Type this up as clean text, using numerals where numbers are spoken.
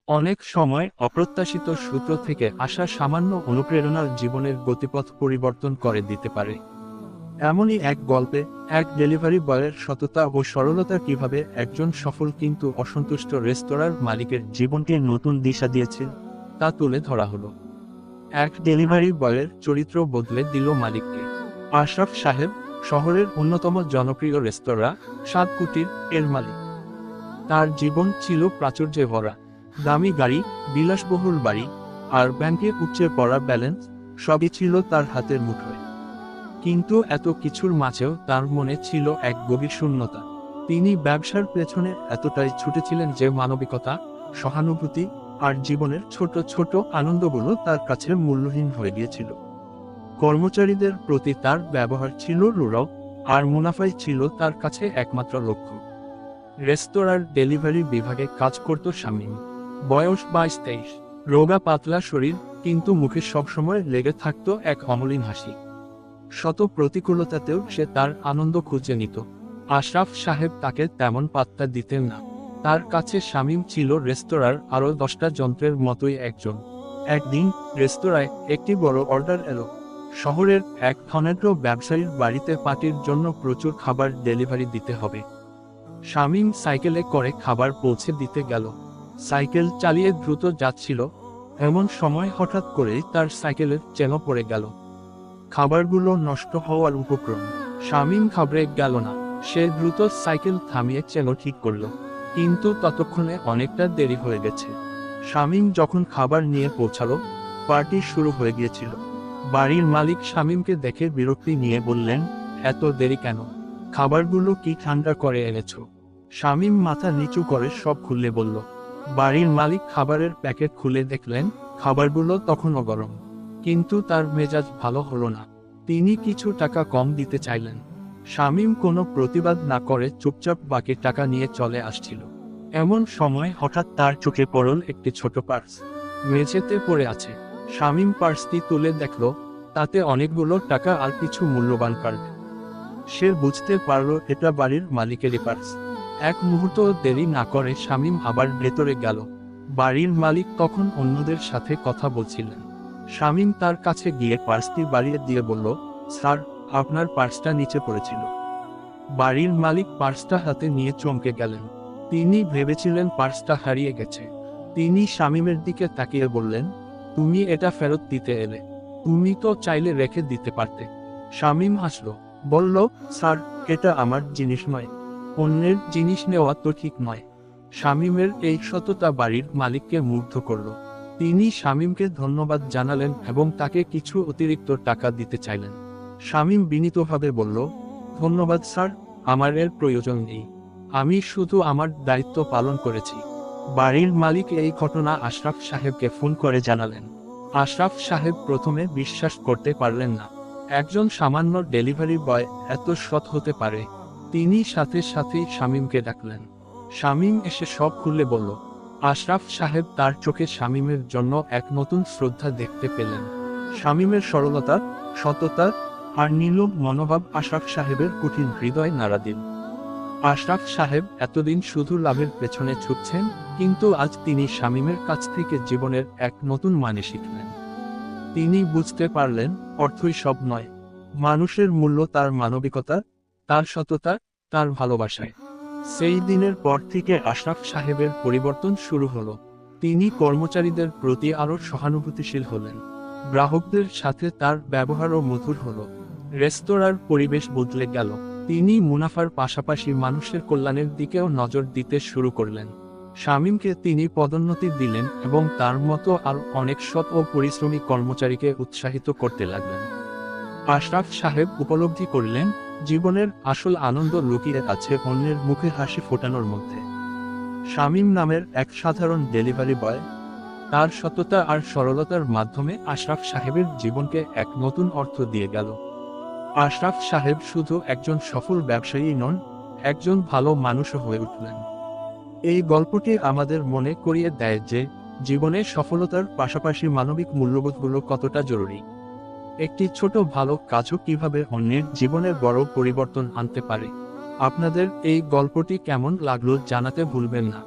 অনেক সময় অপ্রত্যাশিত সূত্র থেকে আসা সামান্য অনুপ্রেরণার জীবনের গতিপথ পরিবর্তন করে দিতে পারে। এমনই এক গল্পে এক ডেলিভারি বয়ের সততা ও সরলতা কিভাবে একজন সফল কিন্তু অসন্তুষ্ট রেস্তোরাঁর মালিকের জীবনকে নতুন দিশা দিয়েছে তা তুলে ধরা হলো। এক ডেলিভারি বয়ের চরিত্র বদলে দিল মালিককে। আশরাফ সাহেব শহরের অন্যতম জনপ্রিয় রেস্তোরাঁ স্বাদ কুটির এর মালিক। তার জীবন ছিল প্রাচুর্যে ভরা। দামি গাড়ি, বিলাসবহুল বাড়ি আর ব্যাংকে উপচে পড়া ব্যালেন্স সবই ছিল তার হাতের মুঠোয়। কিন্তু এত কিছুর মাঝেও তার মনে ছিল এক গভীর শূন্যতা। তিনি ব্যবসার পেছনে এতটাই ছুটেছিলেন যে মানবিকতা, সহানুভূতি আর জীবনের ছোট ছোট আনন্দগুলো তার কাছে মূল্যহীন হয়ে গিয়েছিল। কর্মচারীদের প্রতি তার ব্যবহার ছিল রূঢ়, আর মুনাফাই ছিল তার কাছে একমাত্র লক্ষ্য। রেস্তোরাঁর ডেলিভারি বিভাগে কাজ করত শামীম। বয়স 22-23, রোগা পাতলা শরীর, কিন্তু মুখে সবসময় লেগে থাকত এক অমলিন হাসি। শত প্রতিকূলতাতেও সে তার আনন্দ খুঁজে নিত। আশরাফ সাহেব তাকে তেমন পাত্তা দিতেন না। তার কাছে শামীম ছিল রেস্তোরাঁর আরও 10টা যন্ত্রের মতোই একজন। একদিন রেস্তোরাঁয় একটি বড় অর্ডার এলো। শহরের এক ধনেঢ্য ব্যবসায়ীর বাড়িতে পার্টির জন্য প্রচুর খাবার ডেলিভারি দিতে হবে। শামীম সাইকেলে করে খাবার পৌঁছে দিতে গেল। সাইকেল চালিয়ে দ্রুত যাচ্ছিল, এমন সময় হঠাৎ করেই তার সাইকেলের চেন পড়ে গেল। খাবারগুলো নষ্ট হওয়ার উপক্রম। শামীম ঘাবড়ে গেল না। সে দ্রুত সাইকেল থামিয়ে চেন ঠিক করল, কিন্তু ততক্ষণে অনেকটা দেরি হয়ে গেছে। শামীম যখন খাবার নিয়ে পৌঁছালো, পার্টি শুরু হয়ে গিয়েছিল। বাড়ির মালিক শামীমকে দেখে বিরক্তি নিয়ে বললেন, এত দেরি কেন? খাবারগুলো কি ঠান্ডা করে এনেছো? শামীম মাথা নিচু করে সব খুলে বলল। বাড়ির মালিক খাবারের প্যাকেট খুলে দেখলেন খাবারগুলো তখনও গরম। কিন্তু তার মেজাজ ভালো হলো না। তিনি কিছু টাকা কম দিতে চাইলেন। শামীম কোনো প্রতিবাদ না করে চুপচাপ বাকি টাকা নিয়ে চলে আসছিল। এমন সময় হঠাৎ তার চোখে পড়ল একটি ছোট পার্স মেঝেতে পড়ে আছে। শামীম পার্সটি তুলে দেখল তাতে অনেকগুলো টাকা আর কিছু মূল্যবান কার্ড। সে বুঝতে পারল এটা বাড়ির মালিকেরই পার্স। এক মুহূর্ত দেরি না করে শামীম আবার ভেতরে গেল। বাড়ির মালিক তখন অন্যদের সাথে কথা বলছিলেন। শামীম তার কাছে গিয়ে পার্সটি বাড়িয়ে দিয়ে বলল, স্যার, আপনার পার্সটা নিচে পড়েছিল। বাড়ির মালিক পার্সটা হাতে নিয়ে চমকে গেলেন। তিনি ভেবেছিলেন পার্সটা হারিয়ে গেছে। তিনি শামীমের দিকে তাকিয়ে বললেন, তুমি এটা ফেরত দিতে এলে? তুমি তো চাইলে রেখে দিতে পারতে। শামীম হাসল, বলল, স্যার, এটা আমার জিনিস নয়। অন্যের জিনিস নেওয়া তো ঠিক নয়। শামীমের এই সততা বাড়ির মালিককে মুগ্ধ করল। তিনি শামীমকে ধন্যবাদ জানালেন এবং তাকে কিছু অতিরিক্ত টাকা দিতে চাইলেন। শামীম বিনীতভাবে বলল, ধন্যবাদ স্যার, আমার এর প্রয়োজন নেই। আমি শুধু আমার দায়িত্ব পালন করেছি। বাড়ির মালিক এই ঘটনা আশরাফ সাহেবকে ফোন করে জানালেন। আশরাফ সাহেব প্রথমে বিশ্বাস করতে পারলেন না। একজন সামান্য ডেলিভারি বয় এত সৎ হতে পারে। তিনি সাথে সাথেই শামীমকে ডাকলেন। শামীম এসে সব খুলে বলল। আশরাফ সাহেব তার চোখে শামীমের জন্য এক নতুন শ্রদ্ধা দেখতে পেলেন। শামীমের সরলতা, সততা আর নীরব মনোভাব আশরাফ সাহেবের কঠিন হৃদয় নাড়া দিল। আশরাফ সাহেব এতদিন শুধু লাভের পেছনে ছুটছেন, কিন্তু আজ তিনি শামীমের কাছ থেকে জীবনের এক নতুন মানে শিখলেন। তিনি বুঝতে পারলেন অর্থই সব নয়। মানুষের মূল্য তার মানবিকতা, তার সততা, তার ভালোবাসায়। সেই দিনের পর থেকে আশরাফ সাহেবের পরিবর্তন শুরু হলো। তিনি কর্মচারীদের প্রতি আরও সহানুভূতিশীল হলেন। গ্রাহকদের সাথে তার ব্যবহারও মধুর হলো। রেস্তোরাঁর পরিবেশ বদলে গেল। তিনি মুনাফার পাশাপাশি মানুষের কল্যাণের দিকেও নজর দিতে শুরু করলেন। শামীমকে তিনি পদোন্নতি দিলেন এবং তার মতো আর অনেক সৎ ও পরিশ্রমী কর্মচারীকে উৎসাহিত করতে লাগলেন। আশরাফ সাহেব উপলব্ধি করলেন জীবনের আসল আনন্দ লুকিয়ে আছে অন্যের মুখে হাসি ফোটানোর মধ্যে। শামীম নামের এক সাধারণ ডেলিভারি বয়, তার সততা আর সরলতার মাধ্যমে আশরাফ সাহেবের জীবনকে এক নতুন অর্থ দিয়ে গেল। আশরাফ সাহেব শুধু একজন সফল ব্যবসায়ী নন, একজন ভালো মানুষও হয়ে উঠলেন। এই গল্পটি আমাদের মনে করিয়ে দেয় যে জীবনে সফলতার পাশাপাশি মানবিক মূল্যবোধগুলো কতটা জরুরি। একটি ছোট ভালো কাজও কিভাবে অন্যের জীবনে বড় পরিবর্তন আনতে পারে। আপনাদের এই গল্পটি কেমন লাগলো জানাতে ভুলবেন না।